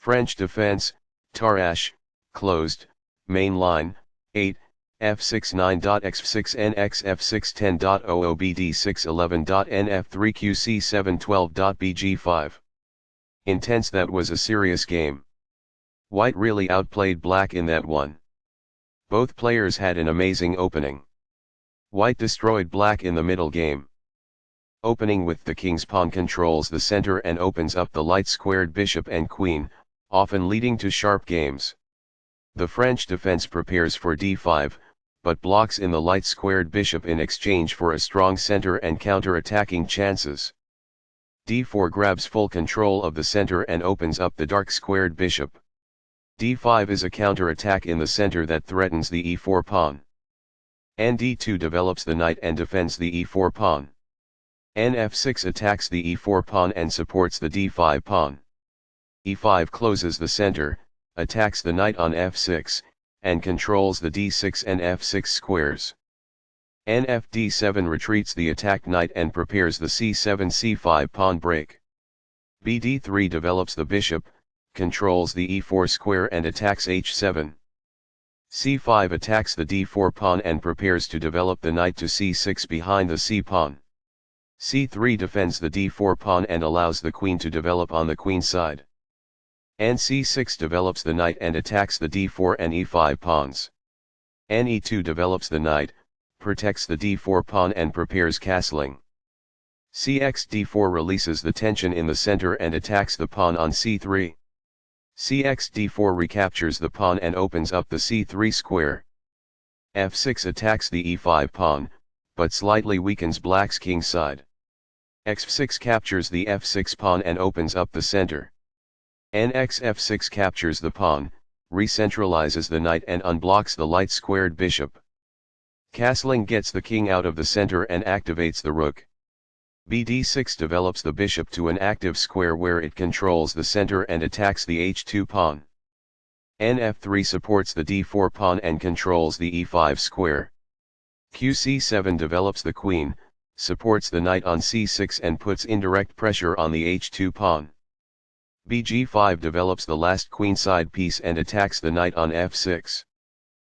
French defense, Tarash, closed, main line, 8, f6.9.x6nx f610.obd611.nf3qc712.bg5. Intense. That was a serious game. White really outplayed black in that one. Both players had an amazing opening. White destroyed black in the middle game. Opening with the king's pawn controls the center and opens up the light-squared bishop and queen, often leading to sharp games. The French defense prepares for d5, but blocks in the light-squared bishop in exchange for a strong center and counter-attacking chances. d4 grabs full control of the center and opens up the dark-squared bishop. d5 is a counter-attack in the center that threatens the e4 pawn. d2 develops the knight and defends the e4 pawn. f6 attacks the e4 pawn and supports the d5 pawn. e5 closes the center, attacks the knight on f6, and controls the d6 and f6 squares. d7 retreats the attacked knight and prepares the c7-c5 pawn break. d3 develops the bishop, controls the e4 square and attacks h7. c5 attacks the d4 pawn and prepares to develop the knight to c6 behind the c pawn. c3 defends the d4 pawn and allows the queen to develop on the queen side. c6 develops the knight and attacks the d4 and e5 pawns. e2 develops the knight, protects the d4 pawn and prepares castling. d4 releases the tension in the center and attacks the pawn on c3. d4 recaptures the pawn and opens up the c3 square. f6 attacks the e5 pawn, but slightly weakens black's king side. x6 captures the f6 pawn and opens up the center. f6 captures the pawn, recentralizes the knight and unblocks the light-squared bishop. Castling gets the king out of the center and activates the rook. d6 develops the bishop to an active square where it controls the center and attacks the h2 pawn. f3 supports the d4 pawn and controls the e5 square. qc7 develops the queen, supports the knight on c6 and puts indirect pressure on the h2 pawn. bg5 develops the last queenside piece and attacks the knight on f6.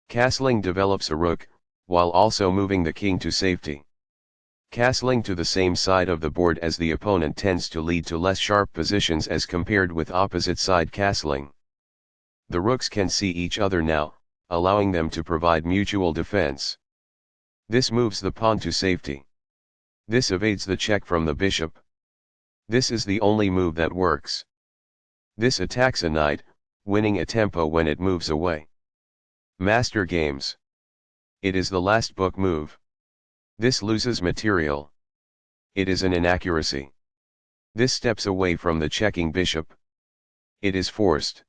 Castling develops a rook, while also moving the king to safety. Castling to the same side of the board as the opponent tends to lead to less sharp positions as compared with opposite side castling. The rooks can see each other now, allowing them to provide mutual defense. This moves the pawn to safety. This evades the check from the bishop. This is the only move that works. This attacks a knight, winning a tempo when it moves away. Master games. It is the last book move. This loses material. It is an inaccuracy. This steps away from the checking bishop. It is forced.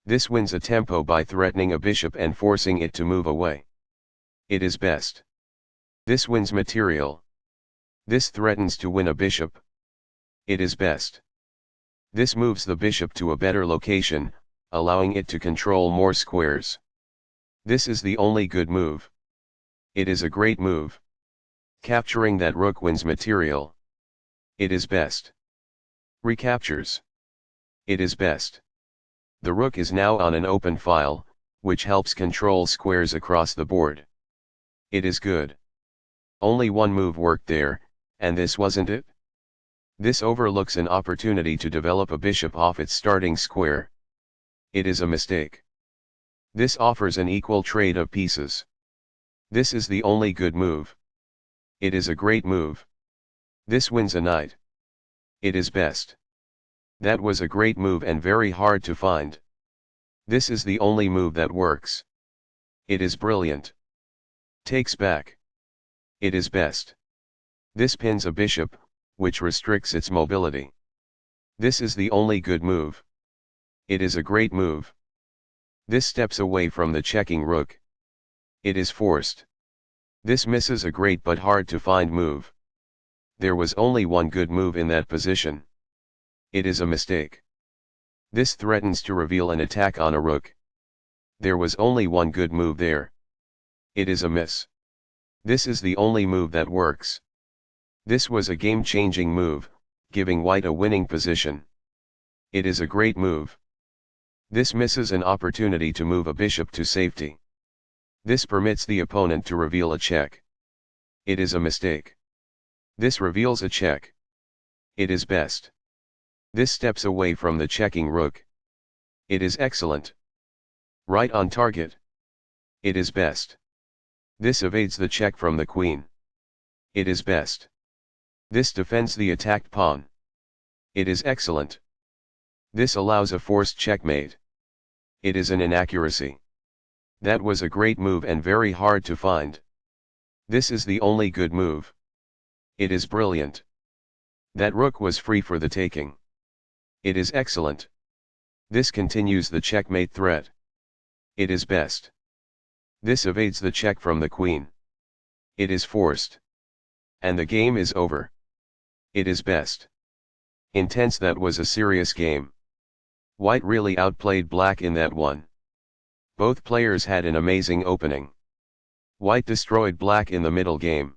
This wins a tempo by threatening a bishop and forcing it to move away. It is best. This wins material. This threatens to win a bishop. It is best. This moves the bishop to a better location, allowing it to control more squares. This is the only good move. It is a great move. Capturing that rook wins material. It is best. Recaptures. It is best. The rook is now on an open file, which helps control squares across the board. It is good. Only one move worked there, and this wasn't it? This overlooks an opportunity to develop a bishop off its starting square. It is a mistake. This offers an equal trade of pieces. This is the only good move. It is a great move. This wins a knight. It is best. That was a great move and very hard to find. This is the only move that works. It is brilliant. Takes back. It is best. This pins a bishop, which restricts its mobility. This is the only good move. It is a great move. This steps away from the checking rook. It is forced. This misses a great but hard to find move. There was only one good move in that position. It is a mistake. This threatens to reveal an attack on a rook. There was only one good move there. It is a miss. This is the only move that works. This was a game-changing move, giving white a winning position. It is a great move. This misses an opportunity to move a bishop to safety. This permits the opponent to reveal a check. It is a mistake. This reveals a check. It is best. This steps away from the checking rook. It is excellent. Right on target. It is best. This evades the check from the queen. It is best. This defends the attacked pawn. It is excellent. This allows a forced checkmate. It is an inaccuracy. That was a great move and very hard to find. This is the only good move. It is brilliant. That rook was free for the taking. It is excellent. This continues the checkmate threat. It is best. This evades the check from the queen. It is forced. And the game is over. It is best. Intense. That was a serious game. White really outplayed black in that one. Both players had an amazing opening. White destroyed black in the middle game.